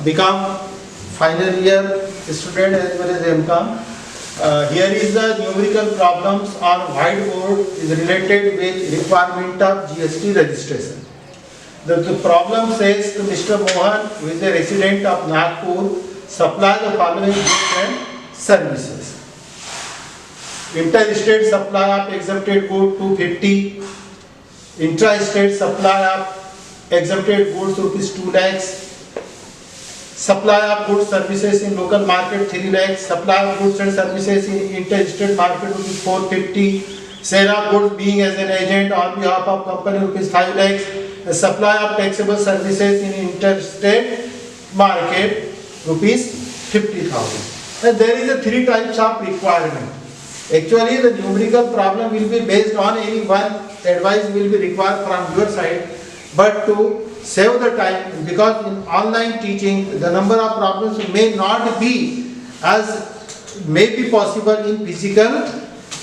become final year student as well as MCOM. Here is the numerical problems on whiteboard is related with requirement of GST registration. The problem says to Mr. Mohan, who is a resident of Nagpur, supply the following goods and services. Inter-state supply of exempted goods 250, intra-state supply of exempted goods rupees 2 lakhs, supply of goods services in local market 3 lakhs, supply of goods and services in inter-state market rupees 450, sale of goods being as an agent on behalf of company rupees 5 lakhs, the supply of taxable services in interstate market rupees 50,000. And there is a 3 types of requirement. Actually, the numerical problem will be based on any one advice will be required from your side, but to save the time, because in online teaching the number of problems may not be as may be possible in physical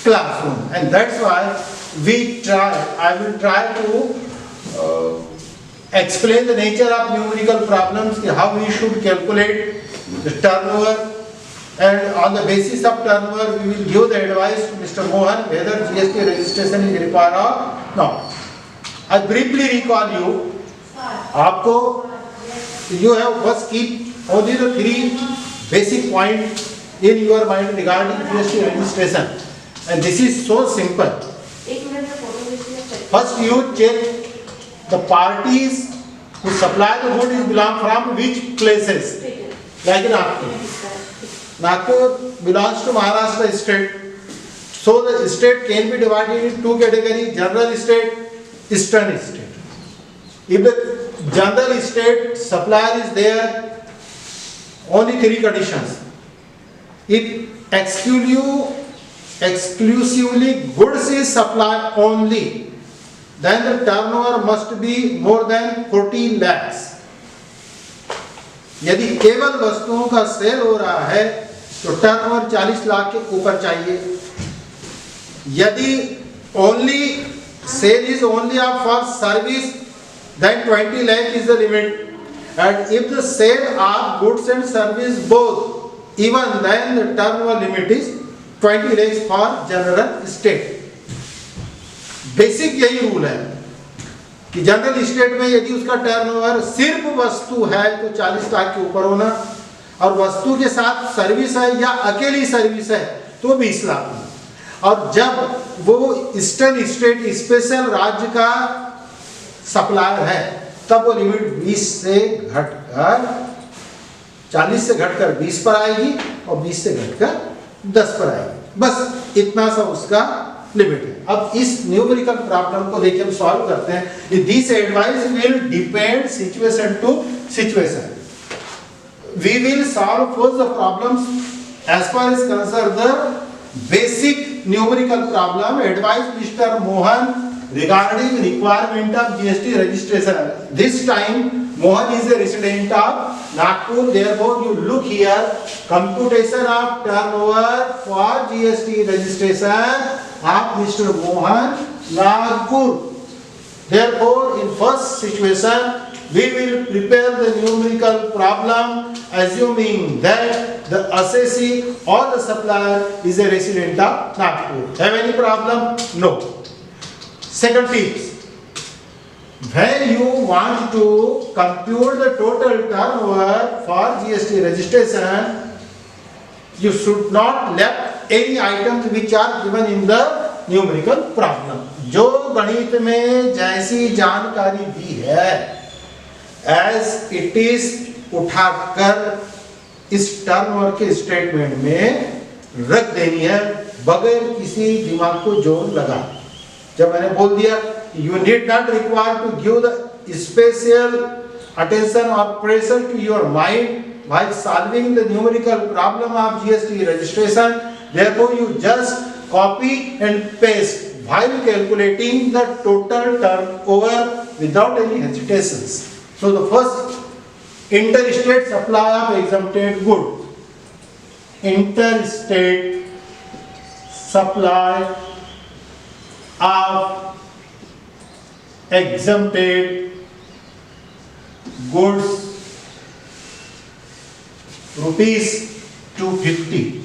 classroom, and that's why I will try to explain the nature of numerical problems, how we should calculate the turnover, and on the basis of turnover we will give the advice to Mr. Mohan whether GST registration is required or not. I briefly recall you. You have first keep only the 3 basic points in your mind regarding GST registration, and this is so simple. First you check the parties who supply the good is belong from which places. Like Nagpur belongs to Maharashtra state, so the state can be divided in 2 categories: general state, eastern state. If the general state supplier is there, only 3 conditions. If exclusively goods is supplied only, then the turnover must be more than 40 lakhs. यदि केवल वस्तुओं का cell हो रहा है तो turnover 40 lakh के ऊपर चाहिए. यदि only sale is only for service, then 20 lakh is the limit. And if the sale of goods and service both, even then the turnover limit is 20 lakhs for general state. Basic यही rule है कि general state में यदि उसका turnover सिर्फ वस्तु है तो 40 लाख के ऊपर होना, और वस्तु के साथ सर्विस है या अकेली सर्विस है तो 20 लाख होना. और जब वो ईस्टर्न स्टेट स्पेशल राज्य का सप्लायर है तब वो लिमिट 20 से घटकर 40 से घटकर 20 पर आएगी और 20 से घटकर 10 पर आएगी. बस इतना सा उसका लिमिट है. अब इस न्यूमेरिकल प्रॉब्लम को देखिए हम सॉल्व करते हैं. This advice will depend situation to situation. We will solve first the problems as far as concern the basic numerical problem. Advise Mr. Mohan regarding requirement of GST registration. This time Mohan is a resident of Nagpur, therefore you look here, computation of turnover for GST registration of Mr. Mohan, Nagpur. Therefore in first situation we will prepare the numerical problem assuming that the assessee or the supplier is a resident of Nagpur. Have any problem? No. Second tips. When you want to compute the total turnover for GST registration, you should not left any items which are given in the numerical problem. जो गणित में जैसी जानकारी दी है as it is उठाकर इस turnover के statement में रख देनी है बगैर किसी दिमाग को जोर लगा. जब मैंने बोल दिया you need not require to give the special attention or pressure to your mind while solving the numerical problem of GST registration, therefore you just copy and paste while calculating the total turnover without any hesitations. So the first, interstate supply of exempted goods. Interstate supply of exempted goods rupees 250.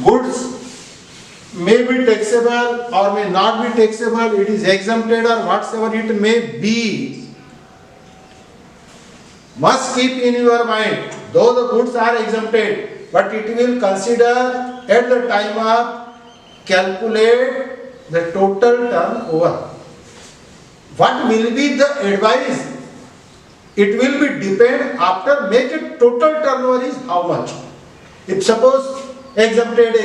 Goods may be taxable or may not be taxable, it is exempted or whatsoever it may be. Must keep in your mind, though the goods are exempted, but it will consider at the time of calculate the total turnover. What will be the advice? It will be depend after make it total turnover is how much. If suppose exempted,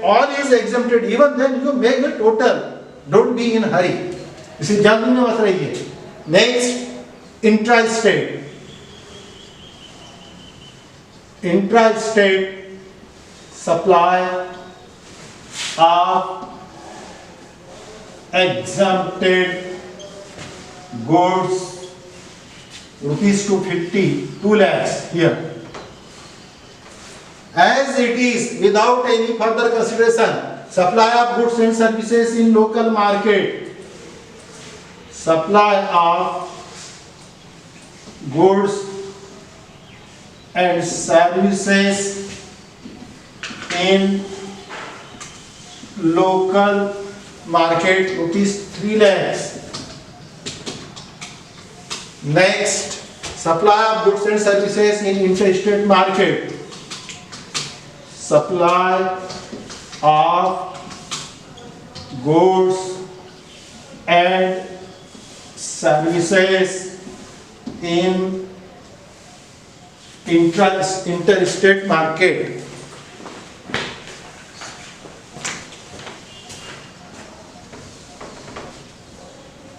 all is exempted, even then you make the total. Don't be in hurry. इसे जल्दी में मत रहिए. Next, intra-state supply of exempted goods rupees 250, 2 lakhs here. As it is, without any further consideration, supply of goods and services in local market. Supply of goods and services in local market rupees 3 lakhs. Next, supply of goods and services in interstate market. Supply of goods and services in interstate market.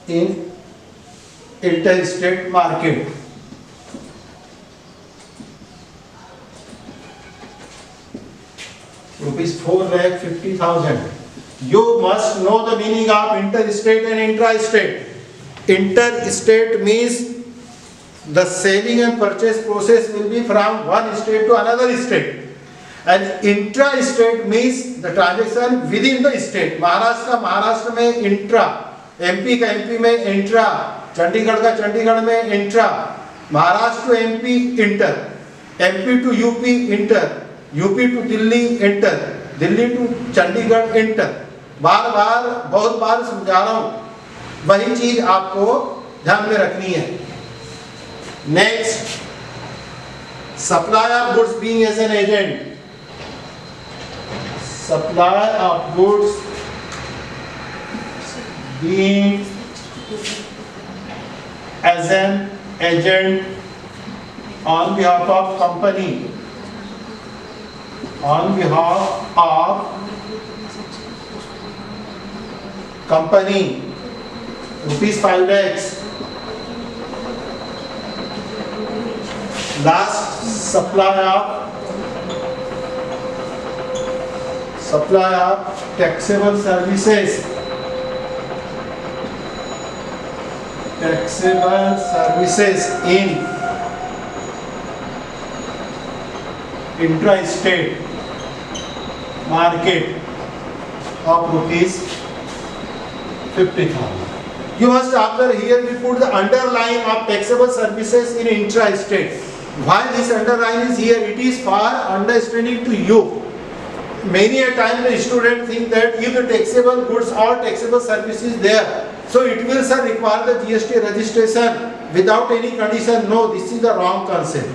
In interstate market. Rupees 4,50,000. You must know the meaning of interstate and intra-state. Interstate means the selling and purchase process will be from one state to another state. And intra-state means the transaction within the state. Maharashtra का महाराष्ट्र में intra, MP का MP में intra, Chandigarh का चंडीगढ़ में intra, Maharashtra to MP inter, MP to UP inter, UP to Delhi inter, Delhi to Chandigarh inter. बार बार बहुत बार समझा रहा हूं, वही चीज आपको ध्यान में रखनी है. Next, supply of goods being as an agent. Supply of goods being as an agent on behalf of company, on behalf of company, rupees 5 lakhs. Last, supply of taxable services. Taxable services in intra-state market of rupees 50,000. You must observe here we put the underline of taxable services in intra-state. Why this underline is here? It is for understanding to you. Many a time the student think that if the taxable goods or taxable services there, so it will sir require the GST registration without any condition. No, this is the wrong concept.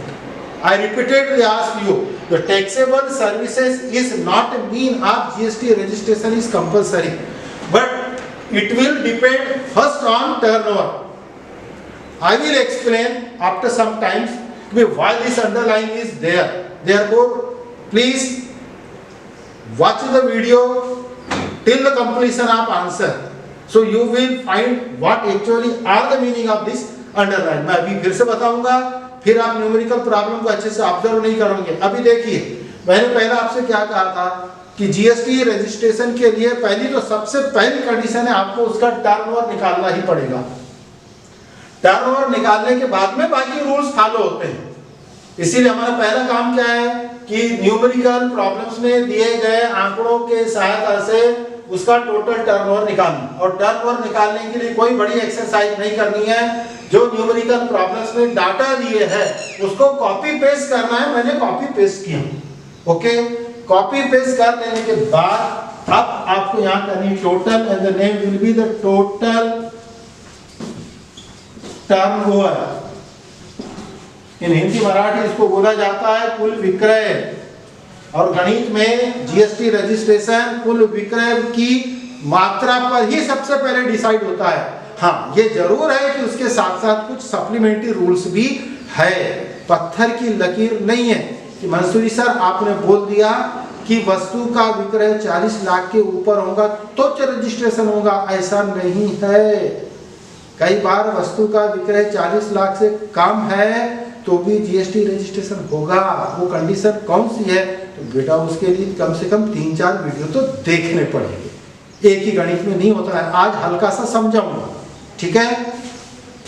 I repeatedly ask you, the taxable services is not mean of GST registration is compulsory, but it will depend first on turnover. I will explain after some times why this underline is there. Therefore, please watch the video till the completion of answer. So you will find what actually are the meaning of this underline. मैं अभी फिर से बताऊंगा, फिर आप numerical problem को अच्छे से ऑब्जर्व नहीं करोगे. अभी देखिए, मैंने पहले आपसे क्या कहा था कि जीएसटी रजिस्ट्रेशन के लिए पहली तो सबसे पहली कंडीशन है आपको उसका टर्नओवर निकालना ही पड़ेगा. टर्नओवर निकालने के बाद में बाकी रूल्स फॉलो होते हैं. इसीलिए हमारा पहला काम क्या है कि न्यूमेरिकल प्रॉब्लम्स में दिए गए आंकड़ों के सहायता से उसका टोटल टर्नओवर निकालना. और टर्नओवर निकालने के लिए कोई बड़ी एक्सरसाइज नहीं करनी है. जो न्यूमेरिकल प्रॉब्लम्स में डाटा दिए हैं उसको कॉपी पेस्ट करना है, मैंने कॉपी पेस्ट किया। ओके, कॉपी पेस्ट कर लेने के बाद अब आपको यहां करनी total and the name will be the total turnover. In Hindi Marathi इसको बोला जाता है कुल विक्रय, और गणित में जीएसटी रजिस्ट्रेशन कुल विक्रय की मात्रा पर ही सबसे पहले डिसाइड होता है। हाँ, ये जरूर है कि उसके साथ साथ कुछ सप्लीमेंट्री रूल्स भी है, पत्थर की लकीर नहीं है कि मंसूरी सर आपने बोल दिया कि वस्तु का विक्रय 40 लाख के ऊपर होगा तो रजिस्ट्रेशन होगा, ऐसा नहीं है। कई बार वस्तु का विक्रय 40 लाख से कम है तो भी जीएसटी रजिस्ट्रेशन होगा। वो कंडीशन कौन सी है? तो बेटा उसके लिए कम से कम 3-4 वीडियो तो देखने पड़ेंगे, एक ही गणित में नहीं होता है। आज हल्का सा समझाऊंगा, ठीक है?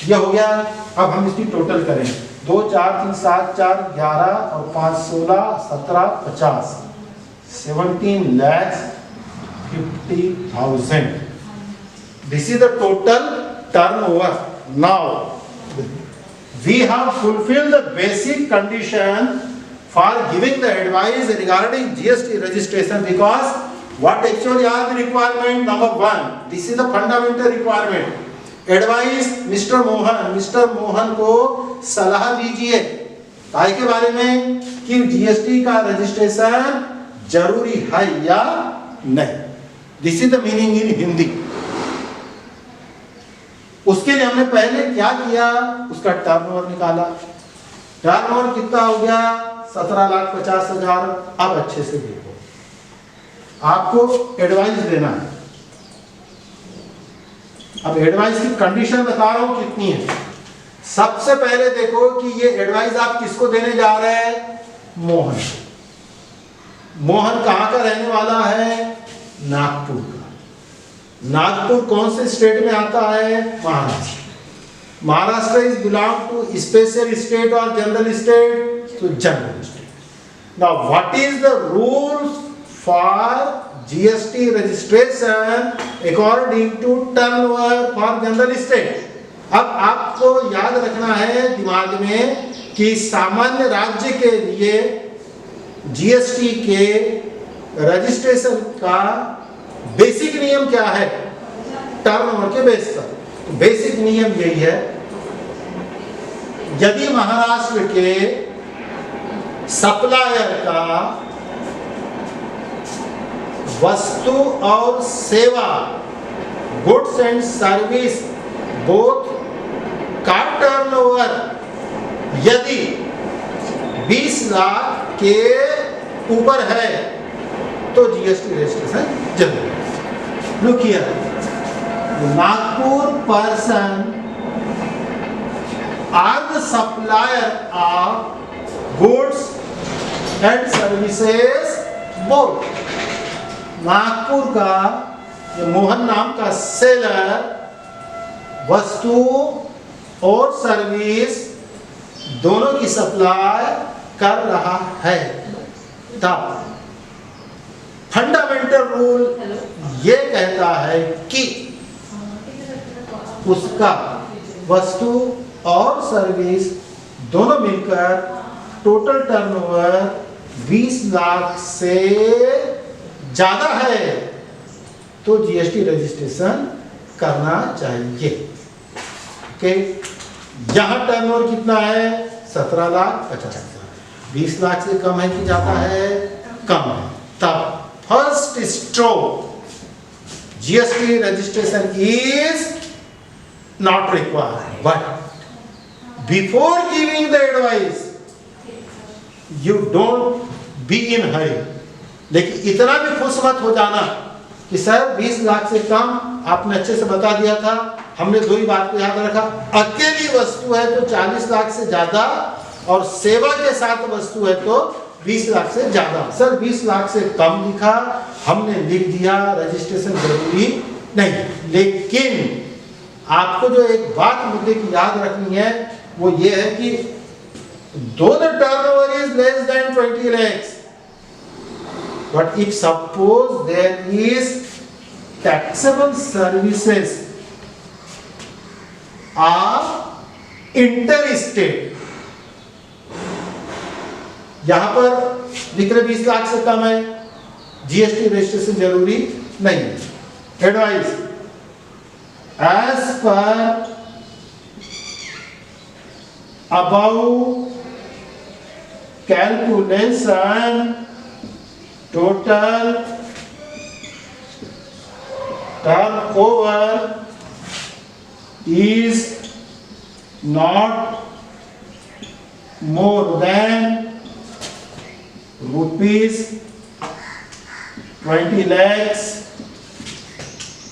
यह हो गया। अब हम इसकी टोटल करें, 2 4 3 7 4 11 और 5 16 17 50 17,50,000। This is the total turnover. Now we have fulfilled the basic condition for giving the advice regarding GST registration, because what actually are the requirement? Number 1, this is the fundamental requirement. Advice mister Mohan को सलाह दीजिए काय के बारे में कि GST का registration जरूरी है या नहीं। This is the meaning in Hindi. उसके लिए हमने पहले क्या किया, उसका टर्नओवर निकाला। टर्नओवर कितना हो गया? 17,50,000। अब अच्छे से देखो, आपको एडवाइस देना है। अब एडवाइस की कंडीशन बता रहा हूं कितनी है। सबसे पहले देखो कि ये एडवाइस आप किसको देने जा रहे हैं? मोहन। मोहन कहां का रहने वाला है? नागपुर का। नागपुर कौन से स्टेट में आता है? Maharashtra. Maharashtra is belong to special state और जनरल स्टेट? तो general state. Now what is the rules for GST registration according to turnover for general state? अब आपको याद रखना है दिमाग में कि सामान्य राज्य के लिए जीएसटी के रजिस्ट्रेशन का बेसिक नियम क्या है? टर्नओवर के बेस पर। तो बेसिक नियम यही है, यदि महाराष्ट्र के सप्लायर का वस्तु और सेवा गुड्स एंड सर्विस बोथ का टर्नओवर यदि 20 लाख के ऊपर है तो जीएसटी रजिस्ट्रेशन जरूरी है। Look here, Nagpur person are the supplier of goods and services both. Nagpur का ये मोहन नाम का सेलर वस्तु और सर्विस दोनों की सप्लाई कर रहा है। तब फंडामेंटल रूल ये कहता है कि उसका वस्तु और सर्विस दोनों मिलकर टोटल टर्नओवर 20 लाख से ज्यादा है तो जीएसटी रजिस्ट्रेशन करना चाहिए। ओके, यहां टर्नओवर कितना है? 17,50,000। 20 लाख से कम है कि ज्यादा है? कम है। तब first stroke GST registration is not required, but before giving the advice you don't be in hurry. लेकिन इतना भी खुश मत हो जाना कि सर 20 लाख से कम, आपने अच्छे से बता दिया था, हमने दो ही बात को याद रखा। अकेली वस्तु है तो 40 लाख से ज्यादा, और सेवा के साथ वस्तु है तो 20 लाख से ज्यादा। सर 20 लाख से कम लिखा, हमने लिख दिया, रजिस्ट्रेशन जरूरी नहीं। लेकिन आपको जो एक बात मुद्दे की याद रखनी है वो ये है कि दो the turnover is less than 20 lakhs, but if suppose there is taxable services are inter state, यहां पर विक्रय 20 लाख से कम है, जीएसटी रजिस्ट्रेशन जरूरी नहीं है। Advice, as per above calculation total turnover is not more than rupees 20 lakhs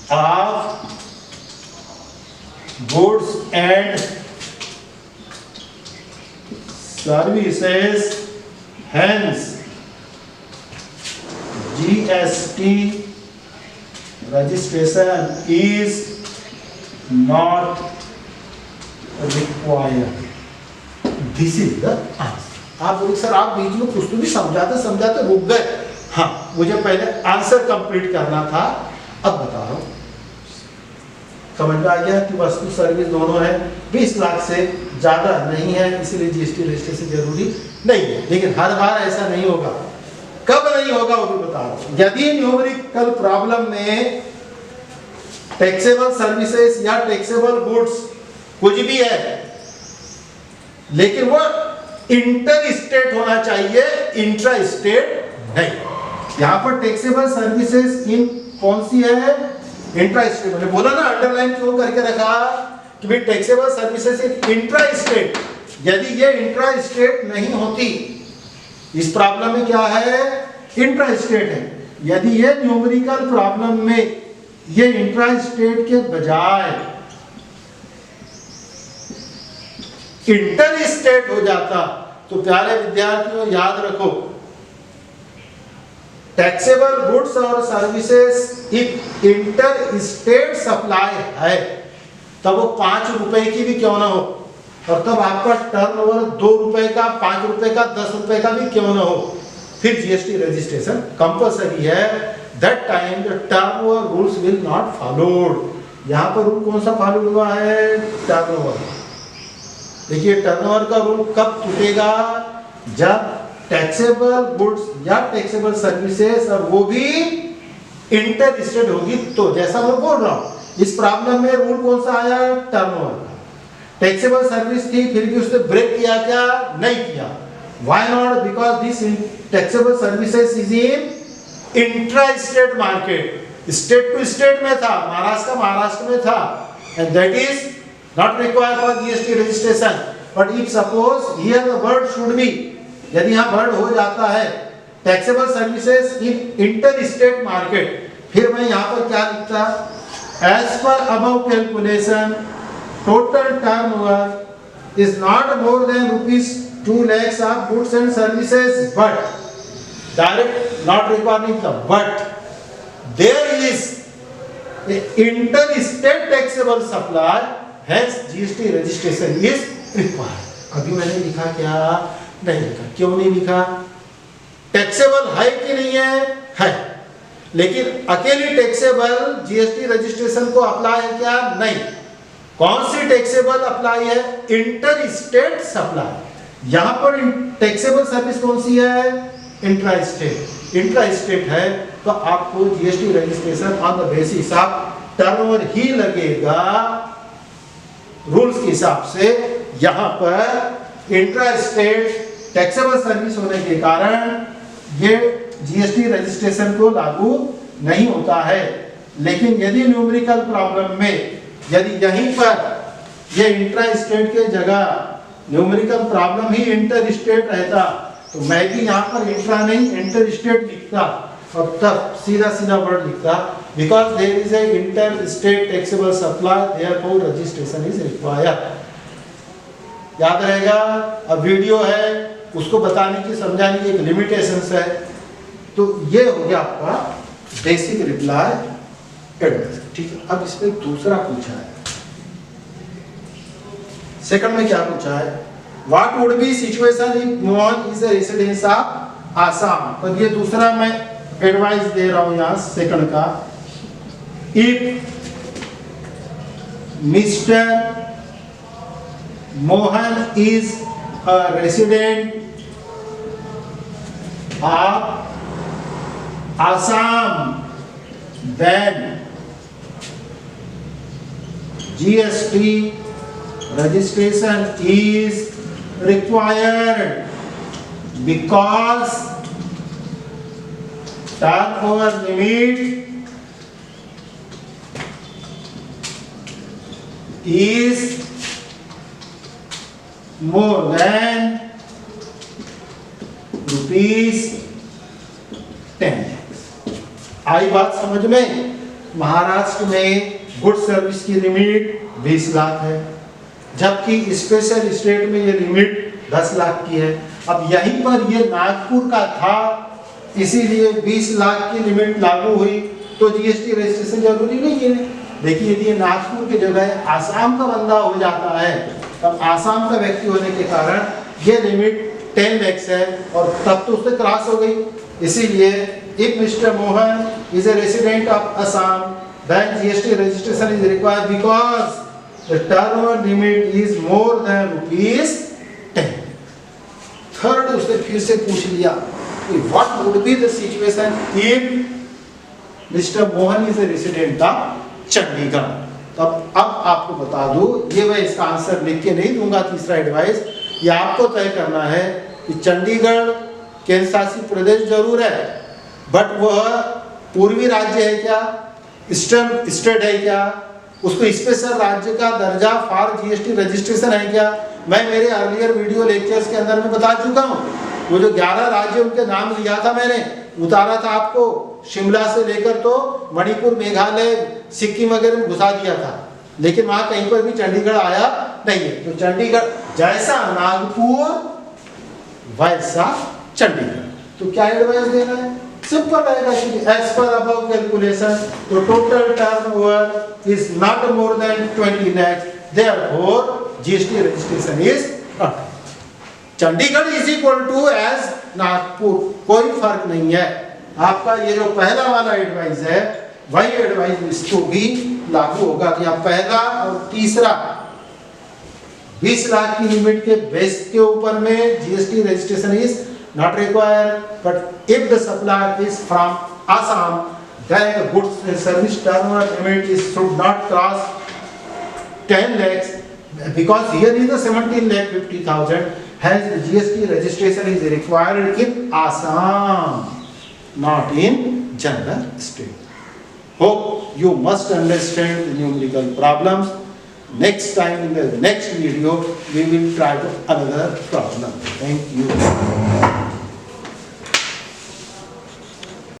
of goods and services, hence GST registration is not required. This is the answer. आप बोले सर आप बीच में कुछ तो भी समझाते समझाते रुक गए। हाँ, मुझे पहले आंसर कंप्लीट करना था, अब बता रहा हूं। समझ में आ गया कि वस्तु सर्विस दोनों है, 20 लाख से ज्यादा नहीं है, इसलिए जीएसटी रजिस्ट्रेशन जरूरी नहीं है। लेकिन हर बार ऐसा नहीं होगा। कब नहीं होगा वो भी बता रहा हूं। यदि न्यूमेरिकल प्रॉब्लम में टैक्सेबल सर्विसेज या टैक्सेबल गुड्स कुछ भी है, लेकिन वो इंटर स्टेट होना चाहिए, इंट्रा स्टेट नहीं। यहां पर टैक्सेबल सर्विसेज इन कौन सी है? Intra state. मैंने बोला ना अंडरलाइन क्यों करके रखा कि भाई taxable services in intra state. यदि ये इंट्रा स्टेट नहीं होती, इस प्रॉब्लम में क्या है? इंट्रा स्टेट है। यदि ये न्यूमेरिकल प्रॉब्लम में ये इंट्रा स्टेट के बजाय इंटर स्टेट हो जाता, तो प्यारे विद्यार्थियों याद रखो, टैक्सेबल गुड्स और सर्विसेज एक इंटर स्टेट सप्लाई है, तब वो 5 रुपए की भी क्यों ना हो, और तब आपका टर्नओवर 2 रुपए का, 5 रुपए का, 10 रुपए का भी क्यों ना हो, फिर जीएसटी रजिस्ट्रेशन कंपलसरी है। That time the turnover rules will not followed. यहां पर रूल कौन सा फॉलो हुआ है? टर्नओवर। देखिए टर्नओवर का रूल कब टूटेगा? जब टैक्सेबल गुड्स या टैक्सेबल सर्विसेज और वो भी इंटर स्टेट होगी। तो जैसा मैं बोल रहा हूं, इस प्रॉब्लम में रूल कौन सा आया? टर्नओवर का। टैक्सेबल सर्विस थी, फिर भी उसने ब्रेक किया क्या? नहीं किया। Why not? Because this taxable services is in intra-state market. State to state में था, महाराष्ट्र का महाराष्ट्र में था, and that is not required for GST registration. But if suppose here the word should be, यदि यहाँ word हो जाता है taxable services in inter-state market, फिर मैं यहाँ पर क्या लिखता? As per above calculation, total turnover is not more than rupees 2 lakhs of goods and services, but direct not requiring the but there is a inter-state taxable supply, hence GST registration is required. अभी मैंने लिखा क्या? नहीं लिखा। क्यों नहीं लिखा? Taxable है कि नहीं है? है। लेकिन अकेली टैक्सेबल जीएसटी रजिस्ट्रेशन को अप्लाई है क्या? नहीं। कौन सी टैक्सेबल अप्लाई है? Inter state supply. यहां पर टैक्सेबल सर्विस कौन सी है? Intra state. इंट्रा स्टेट है तो आपको GST registration on the basis of turnover ही लगेगा। रूल्स के हिसाब से यहां पर इंट्रा स्टेट टैक्सेबल सर्विस होने के कारण ये जीएसटी रजिस्ट्रेशन को लागू नहीं होता है। लेकिन यदि न्यूमेरिकल प्रॉब्लम में यदि यहीं पर ये इंट्रा स्टेट के जगह न्यूमेरिकल प्रॉब्लम ही इंटर स्टेट रहता, तो मैं भी यहाँ पर इंट्रा नहीं इंटर स्टेट लिखता और तब सीधा सीधा वर्ड लिखता, because there is a inter state taxable supply, therefore registration is required. याद रहेगा। अब वीडियो है, उसको बताने की समझाने की एक लिमिटेशंस है। तो ये हो गया आपका बेसिक रिप्लाई एडवाइस। ठीक है। अब इसमें दूसरा पूछा है, सेकंड में क्या पूछा है? What would be situation if Mohan is a resident of Assam? तो ये दूसरा मैं एडवाइस दे रहा हूं यहाँ सेकंड का। If Mr. Mohan is a resident of Assam, then GST registration is required because turnover limit is more than ₹10 lakhs। आई बात समझ में? महाराष्ट्र में गुड सर्विस की लिमिट 20 लाख है, जबकि स्पेशल स्टेट में ये लिमिट 10 लाख की है। अब यहीं पर ये नागपुर का था, इसीलिए 20 लाख की लिमिट लागू हुई, तो जीएसटी रजिस्ट्रेशन जरूरी नहीं है। देखिए यदि ये नागपुर की जगह आसाम का बंदा हो जाता है, तब आसाम का व्यक्ति होने के कारण ये लिमिट 10 लाख है और तब तो उससे क्रॉस हो गई। इसीलिए if Mr. Mohan is a resident of Assam, then GST registration is required because the turnover limit is more than ₹10। Third उसने फिर से पूछ लिया what would be the situation if Mr. Mohan is a resident of Chandigarh. तब अब आपको बता दूं, ये मैं इसका आंसर लिख के नहीं दूंगा तीसरा एडवाइस, ये आपको तय करना है कि चंडीगढ़ केंद्र शासित प्रदेश जरूर है, बट वह पूर्वी राज्य है क्या, ईस्टर्न स्टेट है क्या, उसको स्पेशल राज्य का दर्जा फॉर जीएसटी रजिस्ट्रेशन है क्या। मैं मेरे अर्लियर वीडियो लेक्चर्स के अंदर में बता चुका हूँ, वो जो 11 राज्य उनके नाम लिया था मैंने, उतारा था आपको, शिमला से लेकर तो मणिपुर, मेघालय, सिक्किम वगैरह में घुसा दिया था, लेकिन वहां कहीं पर भी चंडीगढ़ आया नहीं है। तो चंडीगढ़ जैसा नागपुर वैसा चंडीगढ़। तो क्या एडवाइस देना है? सिंपल रहेगा कि एज पर अबव कैलकुलेशन तो total turnover is not more than 20 lakh, therefore GST registration is not. Chandigarh is equal to as Nagpur, कोई फर्क नहीं है। आपका ये जो पहला वाला एडवाइस है वही एडवाइस इसको भी लागू होगा कि आप पहला और तीसरा 20 लाख की लिमिट के बेस के ऊपर में GST registration is not required, but if the supplier is from Assam, then the goods service turnover limit should not cross 10 lakhs, because here is the 17,50,000, hence the GST registration is required in Assam, not in general state. Hope you must understand the numerical problems. Next time in the next video we will try to another problem. Thank you.